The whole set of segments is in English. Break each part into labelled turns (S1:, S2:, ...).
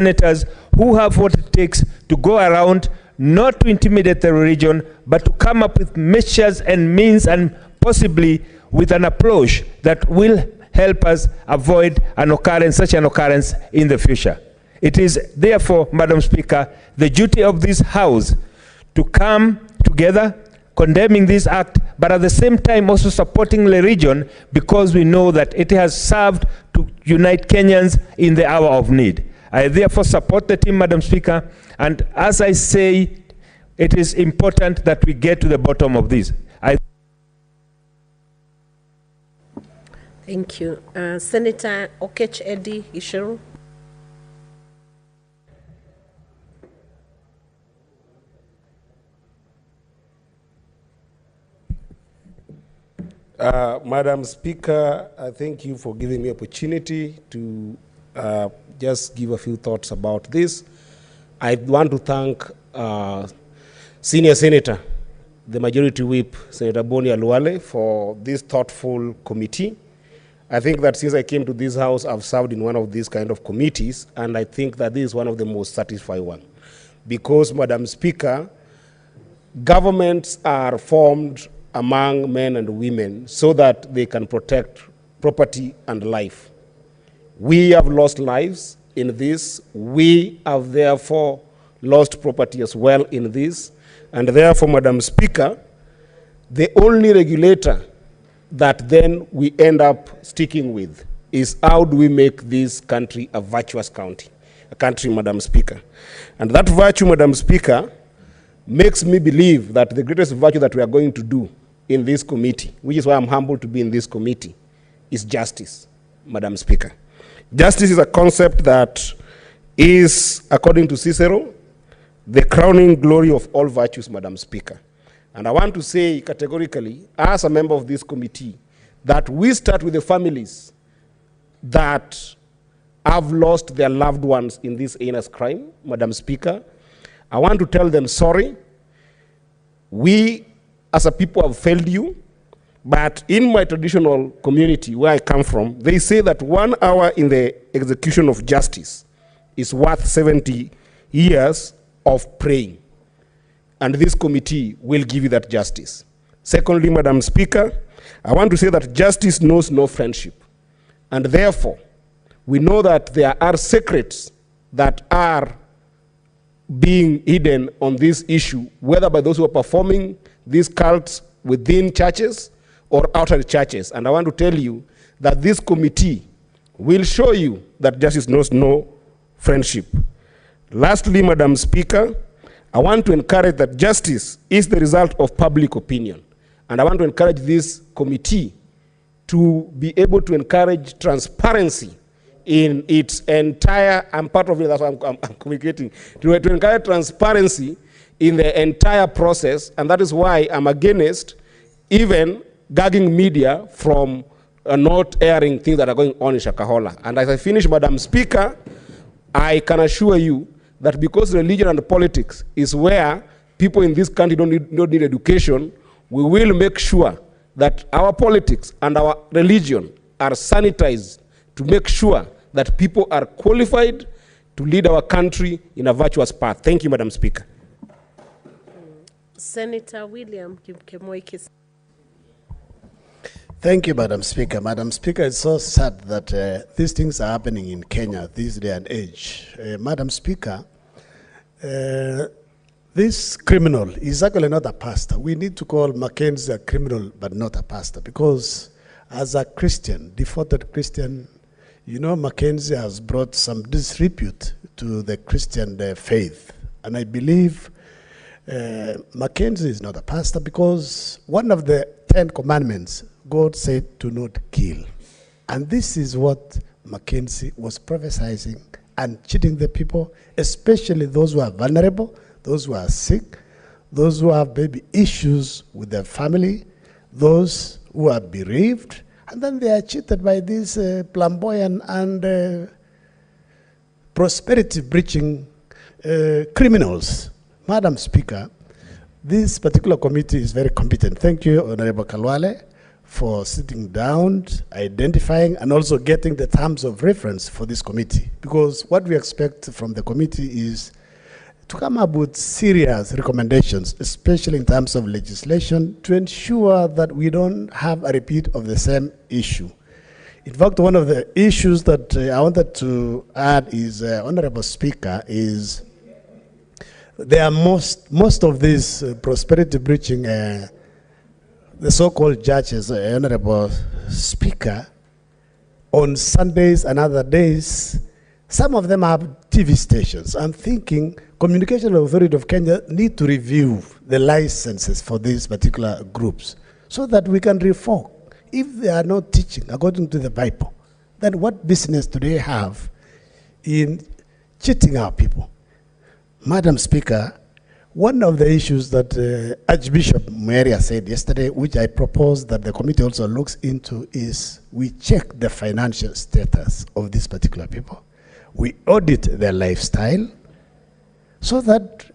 S1: senators who have what it takes to go around, not to intimidate the region, but to come up with measures and means, and possibly with an approach that will help us avoid such an occurrence in the future. It is therefore, Madam Speaker, the duty of this House to come together, condemning this act, but at the same time also supporting the region, because we know that it has served to unite Kenyans in the hour of need. I therefore support the team, Madam Speaker, and as I say, it is important that we get to the bottom of this.
S2: Thank you. Senator Okech Eddy Ishiru.
S3: Madam Speaker, I thank you for giving me opportunity to just give a few thoughts about this. I want to thank Senior Senator, the Majority Whip, Senator Boni Aluale, for this thoughtful committee. I think that since I came to this House, I've served in one of these kind of committees, and I think that this is one of the most satisfying ones. Because, Madam Speaker, governments are formed among men and women so that they can protect property and life. We have lost lives in this. We have therefore lost property as well in this. And therefore, Madam Speaker, the only regulator that then we end up sticking with is how do we make this country a virtuous country, Madam Speaker. And that virtue, Madam Speaker, makes me believe that the greatest virtue that we are going to do in this committee, which is why I'm humbled to be in this committee, is justice, Madam Speaker. Justice is a concept that is, according to Cicero, the crowning glory of all virtues, Madam Speaker. And I want to say categorically, as a member of this committee, that we start with the families that have lost their loved ones in this heinous crime, Madam Speaker. I want to tell them sorry. We, as a people, have failed you. But in my traditional community where I come from, they say that 1 hour in the execution of justice is worth 70 years of praying. And this committee will give you that justice. Secondly, Madam Speaker, I want to say that justice knows no friendship. And therefore, we know that there are secrets that are being hidden on this issue, whether by those who are performing these cults within churches or outside churches. And I want to tell you that this committee will show you that justice knows no friendship. Lastly, Madam Speaker, I want to encourage that justice is the result of public opinion. And I want to encourage this committee to be able to encourage transparency in its entire, I'm part of it, that's why I'm communicating, to encourage transparency in the entire process. And that is why I'm against even gagging media from not airing things that are going on in Shakahola. And as I finish, Madam Speaker, I can assure you that because religion and politics is where people in this country don't need education, we will make sure that our politics and our religion are sanitized to make sure that people are qualified to lead our country in a virtuous path. Thank you, Madam Speaker.
S2: Senator William Kemoikis.
S4: Thank you, Madam Speaker. Madam Speaker, it's so sad that these things are happening in Kenya this day and age. Madam Speaker, this criminal is actually not a pastor. We need to call Mackezie a criminal, but not a pastor, because as a Christian, devoted Christian, you know, Mackezie has brought some disrepute to the Christian faith. And I believe Mackezie is not a pastor, because one of the 10 commandments, God said to not kill. And this is what Mackezie was prophesying and cheating the people, especially those who are vulnerable, those who are sick, those who have maybe issues with their family, those who are bereaved, and then they are cheated by these flamboyant and prosperity-breaching criminals. Madam Speaker, this particular committee is very competent. Thank you, Honorable Kalwale, for sitting down, identifying, and also getting the terms of reference for this committee. Because what we expect from the committee is to come up with serious recommendations, especially in terms of legislation, to ensure that we don't have a repeat of the same issue. In fact, one of the issues that I wanted to add is, Honorable Speaker, is there are most of these prosperity breaching, the so-called judges, Honorable Speaker, on Sundays and other days, some of them have TV stations. I'm thinking Communication Authority of Kenya need to review the licenses for these particular groups so that we can reform. If they are not teaching according to the Bible, then what business do they have in cheating our people? Madam Speaker, one of the issues that Archbishop Maria said yesterday, which I propose that the committee also looks into, is we check the financial status of these particular people. We audit their lifestyle so that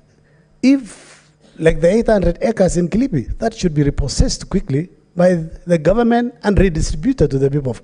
S4: if, like the 800 acres in Kilipi, that should be repossessed quickly by the government and redistributed to the people of